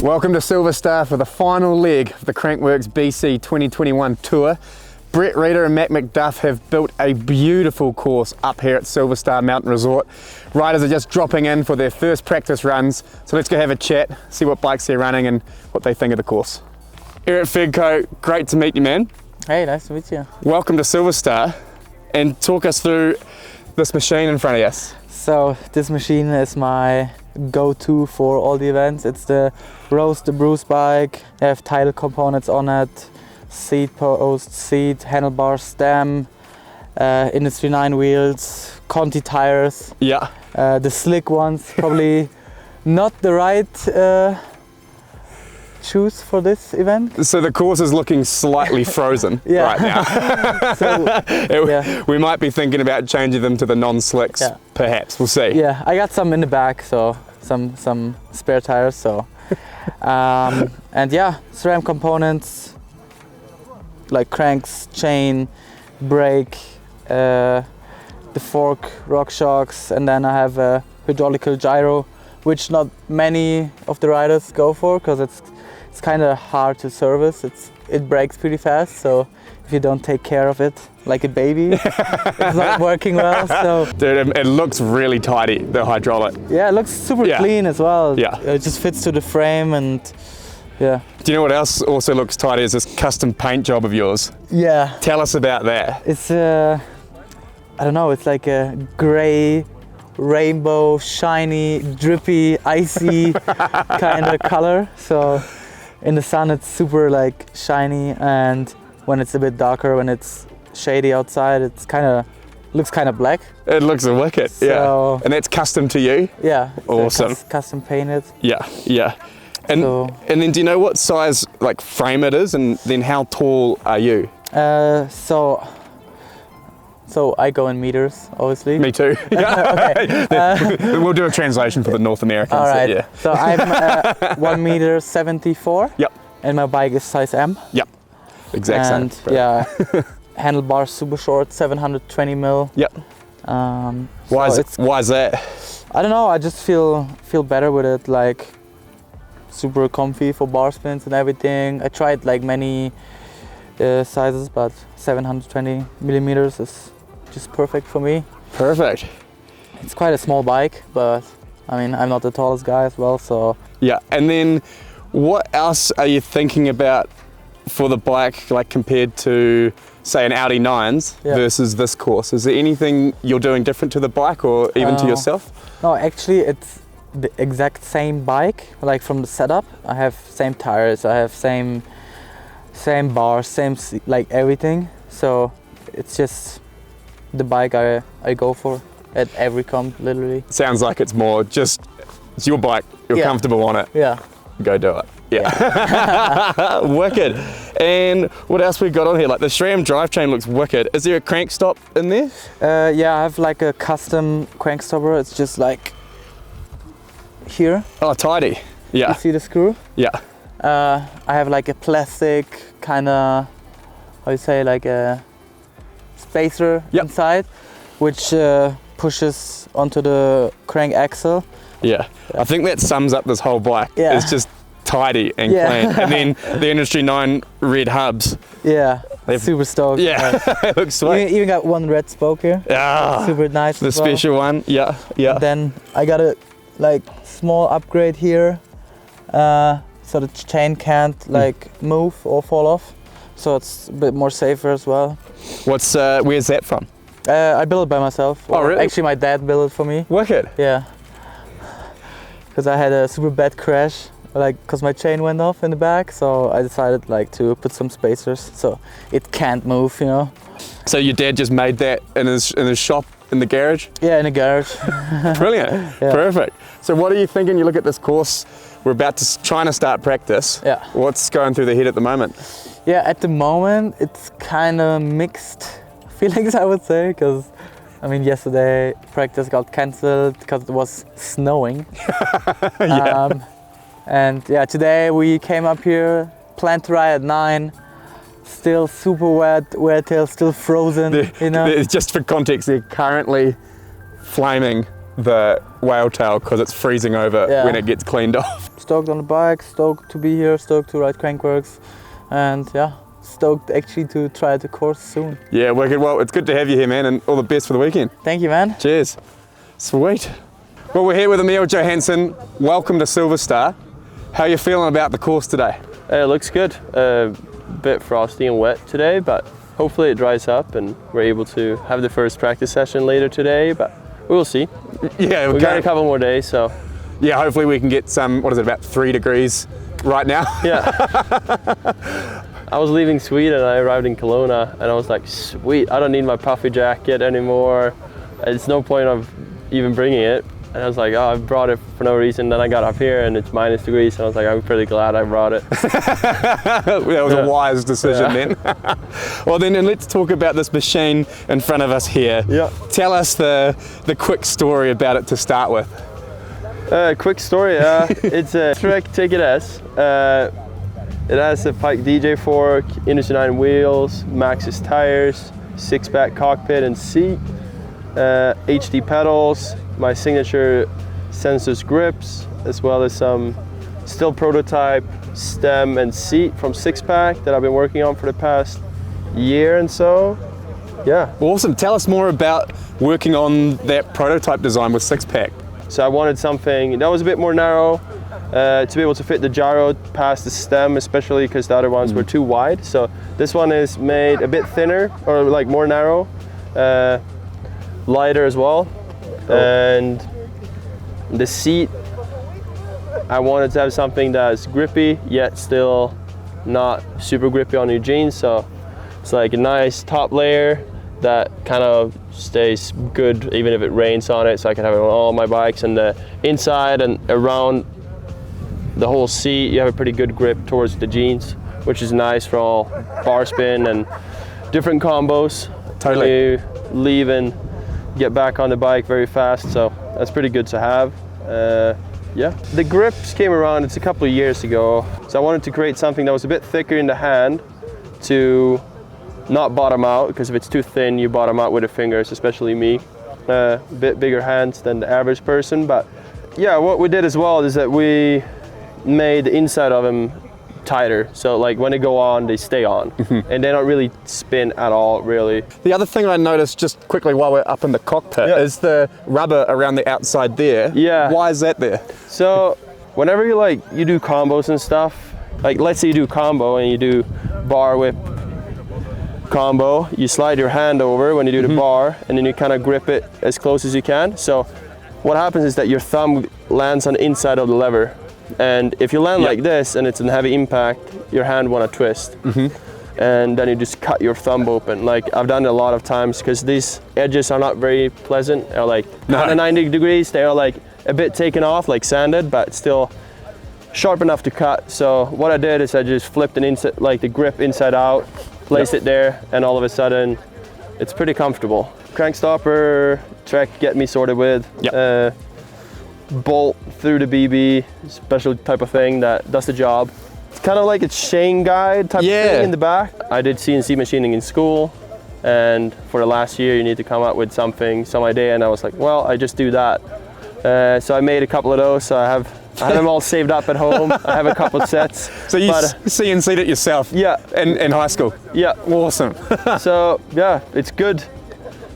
Welcome to Silver Star for the final leg of the Crankworx BC 2021 tour. Brett Reeder and Matt McDuff have built a beautiful course up here at Silver Star Mountain Resort. Riders are just dropping in for their first practice runs, so let's go have a chat, see what bikes they're running and what they think of the course. Eric Fegco, great to meet you, man. Hey, nice to meet you. Welcome to Silver Star, and talk us through this machine in front of us. So this machine is my go-to for all the events. It's the Roast the Bruce bike. I have title components on it, seat post, seat, handlebar, stem, Industry 9 wheels, Conti tires. Yeah. The slick ones, probably not the right shoes for this event. So the course is looking slightly frozen right now. So, we might be thinking about changing them to the non-slicks, perhaps. We'll see. Yeah, I got some in the back, so some spare tires. So, and yeah, SRAM components like cranks, chain, brake, the fork, RockShox, and then I have a hydraulical gyro, which not many of the riders go for because it's kind of hard to service. It breaks pretty fast, so if you don't take care of it like a baby, it's not working well. So dude, it looks really tidy, the hydraulic. Yeah, it looks super clean as well. Yeah, it just fits to the frame, and yeah. Do you know what else also looks tidy? Is this custom paint job of yours? Yeah. Tell us about that. It's I don't know. It's like a gray, rainbow, shiny, drippy, icy kind of color. So in the sun it's super like shiny, and when it's a bit darker, when it's shady outside, it's looks kind of black. It looks wicked. So, and that's custom to you? Yeah. Awesome. Custom painted. Yeah. And then do you know what size like frame it is, and then how tall are you? So I go in meters, obviously. Me too. Okay. We'll do a translation for the North Americans. All right. So I'm 1.74 m. Yep. And my bike is size M. Yep. Exact same. And yeah, handlebars super short, 720 mil. Yep. Why is that? I don't know. I just feel better with it. Like super comfy for bar spins and everything. I tried like many sizes, but 720 millimeters is just perfect for me. Perfect. It's quite a small bike, but I mean, I'm not the tallest guy as well, so. Yeah, and then what else are you thinking about for the bike, like compared to, say, an Audi 9s versus this course? Is there anything you're doing different to the bike or even to yourself? No, actually, it's the exact same bike, like from the setup. I have same tires, I have same bars, same like everything. So it's just the bike I go for at every comp, literally. Sounds like it's more just, it's your bike, you're comfortable on it. Yeah. Go do it. Yeah. Wicked. And what else we got on here? Like the SRAM drivetrain looks wicked. Is there a crank stop in there? Yeah, I have like a custom crank stopper. It's just like here. Oh, tidy. Yeah. You see the screw? Yeah. I have like a plastic kind of, how you say, like a spacer inside, which pushes onto the crank axle. Yeah. I think that sums up this whole bike. Yeah. It's just tidy and clean. And then the Industry 9 red hubs. Yeah. Super stoked. Yeah. It looks sweet. You even got one red spoke here. Yeah. Super nice. The special one. Yeah. And then I got a like small upgrade here. So the chain can't like move or fall off, so it's a bit more safer as well. Where's that from? I built it by myself. Oh really? Actually, my dad built it for me. Wicked. Yeah. Because I had a super bad crash, like because my chain went off in the back, so I decided like to put some spacers so it can't move, you know. So your dad just made that in his shop in the garage? Yeah, in the garage. Brilliant. Yeah. Perfect. So what are you thinking? You look at this course. We're about to trying to start practice. Yeah. What's going through the head at the moment? Yeah, at the moment it's kind of mixed feelings, I would say, because I mean yesterday practice got cancelled because it was snowing. And yeah, today we came up here, planned to ride at 9. Still super wet, wear-tail still frozen, you know. Just for context, they're currently flaming the whale tail because it's freezing over when it gets cleaned off. stoked on the bike, stoked to be here, stoked to ride Crankworx, and yeah, stoked actually to try the course soon. Yeah, wicked. Well, it's good to have you here, man, and all the best for the weekend. Thank you, man. Cheers. Sweet. Well, we're here with Emil Johansson. Welcome to Silverstar. How are you feeling about the course today? It looks good. Bit frosty and wet today, but hopefully it dries up and we're able to have the first practice session later today, but we'll see. Yeah, We got a couple more days, so. Yeah, hopefully we can get some, what is it, about 3 degrees right now? Yeah. I was leaving Sweden and I arrived in Kelowna and I was like, sweet, I don't need my puffy jacket anymore. It's no point of even bringing it. And I was like, oh, I brought it for no reason. Then I got up here and it's minus degrees. And I was like, I'm pretty glad I brought it. That was a wise decision then. Well then, let's talk about this machine in front of us here. Yeah. Tell us the quick story about it to start with. Quick story, it's a Trek Ticket S. It has a Pike DJ fork, Industry 9 wheels, Maxxis tires, 6-pack cockpit and seat, HD pedals, my signature Sensus grips, as well as some still prototype stem and seat from 6-pack that I've been working on for the past year and so. Yeah. Awesome. Tell us more about working on that prototype design with 6-pack. So I wanted something that was a bit more narrow to be able to fit the gyro past the stem, especially because the other ones were too wide. So this one is made a bit thinner, or like more narrow, lighter as well. And the seat, I wanted to have something that's grippy yet still not super grippy on your jeans. So it's like a nice top layer that kind of stays good even if it rains on it, so I can have it on all my bikes. And the inside and around the whole seat, you have a pretty good grip towards the jeans, which is nice for all bar spin and different combos. Totally. You leave and get back on the bike very fast, so that's pretty good to have. Yeah, the grips came around, it's a couple of years ago, so I wanted to create something that was a bit thicker in the hand to not bottom out, because if it's too thin you bottom out with the fingers, especially me. A bit bigger hands than the average person, but yeah, what we did as well is that we made the inside of them tighter, so like when they go on, they stay on, and they don't really spin at all, really. The other thing I noticed just quickly while we're up in the cockpit is the rubber around the outside there. Yeah. Why is that there? So whenever you do combos and stuff, like let's say you do combo and you do bar whip combo, you slide your hand over when you do the bar and then you kind of grip it as close as you can. So what happens is that your thumb lands on the inside of the lever, and if you land like this and it's a heavy impact, your hand want to twist, and then you just cut your thumb open. Like I've done it a lot of times because these edges are not very pleasant. They're like 90 degrees, they are like a bit taken off, like sanded, but still sharp enough to cut. So what I did is I just flipped the grip inside out, placed it there, and all of a sudden it's pretty comfortable. Crank stopper, Trek get me sorted with. Bolt through the BB, special type of thing that does the job. It's kind of like a chain guide type of thing in the back. I did CNC machining in school, and for the last year you need to come up with some idea, and I was like, well, I just do that. So I made a couple of those, so I have them all saved up at home. I have a couple of sets. So you CNC'd it yourself? Yeah. In high school? Yeah. Awesome. So yeah, it's good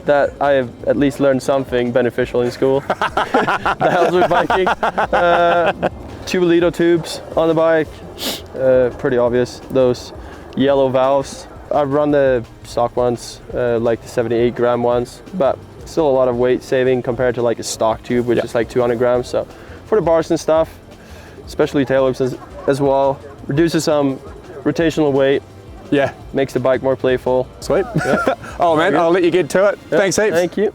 that I have at least learned something beneficial in school that helps with biking. Tubolito tubes on the bike, pretty obvious. Those yellow valves. I've run the stock ones, like the 78 gram ones, but still a lot of weight saving compared to like a stock tube, which is like 200 grams. So for the bars and stuff, especially tail hooks as well, reduces some rotational weight. Yeah. Makes the bike more playful. Sweet. Yeah. Oh man, I'll let you get to it. Yeah. Thanks heaps. Thank you.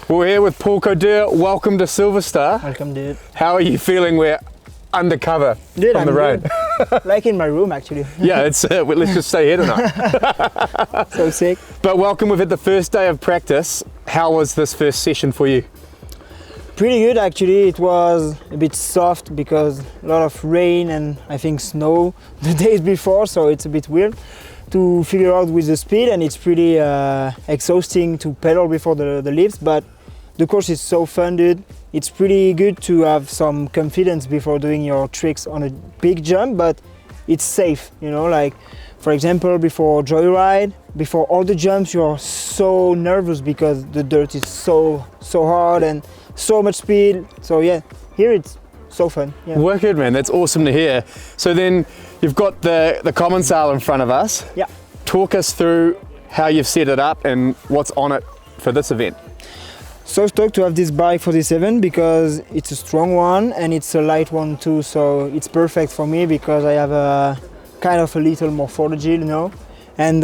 We're here with Paul Coder. Welcome to Silverstar. Welcome, dude. How are you feeling? We're undercover on the road. Like in my room, actually. Yeah, it's let's just stay here tonight. So sick. But welcome, we've had the first day of practice. How was this first session for you? Pretty good, actually. It was a bit soft because a lot of rain and I think snow the days before, so it's a bit weird to figure out with the speed, and it's pretty exhausting to pedal before the lifts, but the course is so fun, dude. it's pretty good to have some confidence before doing your tricks on a big jump, but it's safe, you know, like for example, before joyride, before all the jumps, you're so nervous because the dirt is so hard and so much speed. So yeah, here it's so fun. Yeah. Wicked, man. That's awesome to hear. So then you've got the Commensal in front of us. Yeah. Talk us through how you've set it up and what's on it for this event. So stoked to have this bike for this event because it's a strong one and it's a light one too. So it's perfect for me because I have a kind of a little morphology, you know. And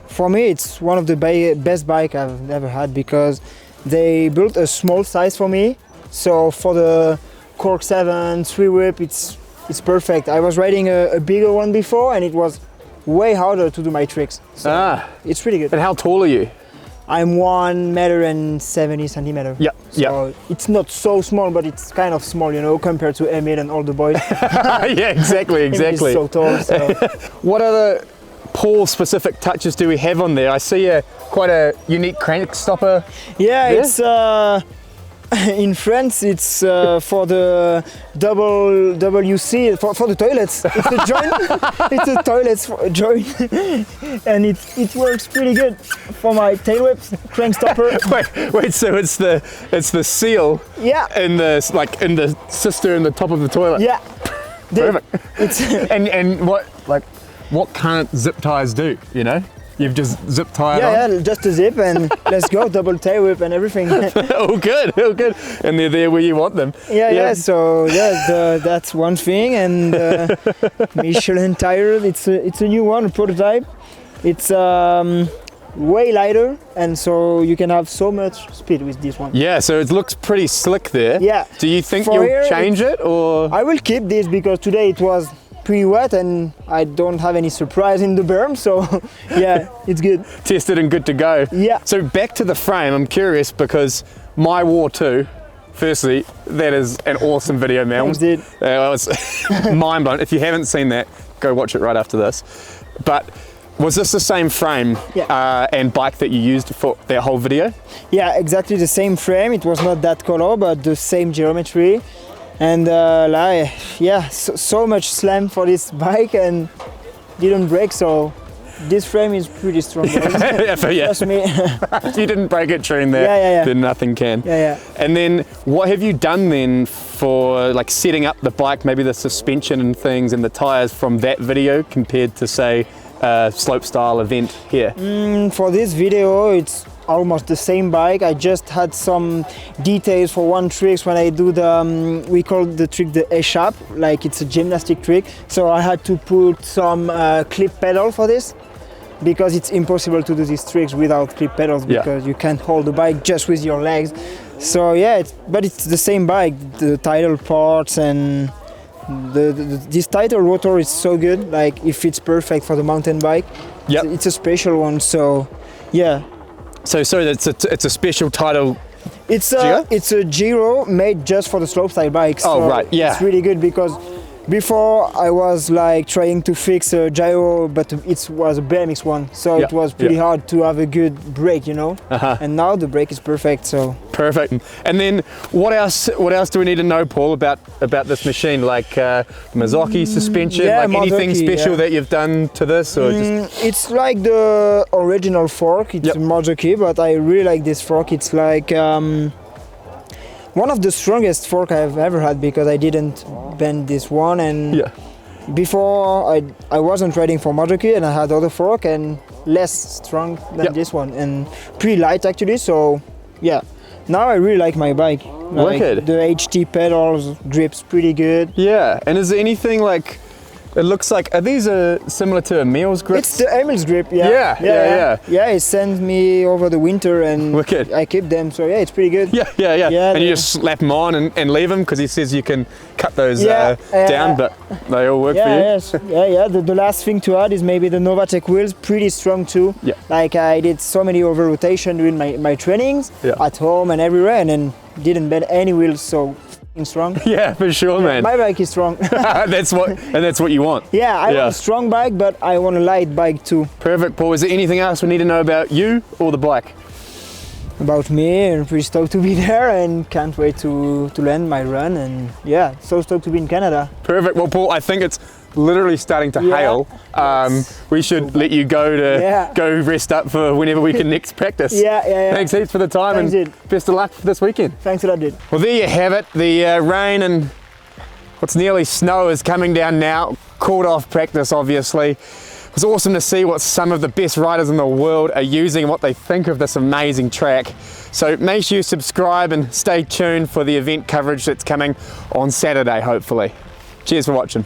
for me, it's one of the best bike I've ever had because they built a small size for me. So for the Cork 7 3 whip, it's perfect. I was riding a bigger one before and it was way harder to do my tricks. So it's really good. And how tall are you? I'm 1.70 m. Yeah, so it's not so small, but it's kind of small, you know, compared to Emil and all the boys. Yeah, exactly. Emil is so tall. So. What other Paul specific touches do we have on there? I see quite a unique crank stopper. Yeah, there. it's in France. It's for the double WC for the toilets. It's a joint. It's a toilets joint, and it works pretty good for my tail whips, crank stopper. Wait. So it's the seal. Yeah. In the cister in the top of the toilet. Yeah. Perfect. It's and what can't zip ties do? You know, you've just zip tied on. yeah, just a zip and let's go, double tail whip and everything. all good. And they're there where you want them. Yeah. So that's one thing, and Michelin tire. It's a new one, a prototype. It's way lighter, and so you can have so much speed with this one. Yeah. So it looks pretty slick there. Yeah. Do you think For you'll here, change it or? I will keep this because today it was pretty wet and I don't have any surprise in the berm, so yeah, it's good. Tested and good to go. Yeah. So back to the frame, I'm curious because my War 2, firstly, that is an awesome video, man. Thanks, dude. It was mind blowing. If you haven't seen that, go watch it right after this. But was this the same frame and bike that you used for that whole video? Yeah, exactly the same frame. It was not that color, but the same geometry. And so much slam for this bike and didn't break, so this frame is pretty strong. Trust me. If you didn't break it during that, then nothing can. Yeah. And then what have you done then for like setting up the bike, maybe the suspension and things and the tires from that video compared to say a slopestyle event here? For this video, it's almost the same bike. I just had some details for one trick when I do the we call the trick the A-sharp, like it's a gymnastic trick. So I had to put some clip pedal for this because it's impossible to do these tricks without clip pedals because you can't hold the bike just with your legs. So yeah, but it's the same bike. The tidal parts and this tidal rotor is so good. Like it fits perfect for the mountain bike. Yep. It's a special one. So yeah. So it's a special title. It's a Giro made just for the slopestyle bikes. Oh, so right, yeah. It's really good because before I was like trying to fix a gyro, but it was a BMX one, so it was pretty hard to have a good brake, you know. And now the brake is perfect. So perfect. And then what else do we need to know, Paul, about this machine? Like Mazzocchi suspension, like anything special that you've done to this, or just? It's like the original fork. It's a Mazzocchi, but I really like this fork. It's like one of the strongest fork I've ever had because I didn't bend this one, and before I wasn't riding for Mazzocchi and I had other fork and less strong than this one and pretty light actually. So yeah, now I really like my bike. Like the HT pedals grips pretty good. Yeah, and is there anything like? It looks like, are these similar to Emil's grip? It's the Emil's grip, Yeah, he sent me over the winter and I keep them, so yeah, it's pretty good. Yeah. And you just slap them on and leave them because he says you can cut those down, but they all work for you? Yes. The last thing to add is maybe the Novatec wheels, pretty strong too. Yeah. Like I did so many over rotation during my trainings at home and everywhere, and then didn't bend any wheels, so strong. Yeah, for sure, man. My bike is strong. that's what you want. Yeah, I want a strong bike, but I want a light bike too. Perfect, Paul. Is there anything else we need to know about you or the bike? about me, and pretty stoked to be there, and can't wait to land my run. And yeah, so stoked to be in Canada. Perfect. Well, Paul, I think it's literally starting to Yeah. hail. We should let you go to Yeah. go rest up for whenever we can next practice. Yeah. Thanks heaps for the time, Thanks, and dude. best of luck for this weekend. Thanks a lot, dude. Well, there you have it. The rain and what's nearly snow is coming down now. Called off practice, obviously. It was awesome to see what some of the best riders in the world are using and what they think of this amazing track. So make sure you subscribe and stay tuned for the event coverage that's coming on Saturday, hopefully. Cheers for watching.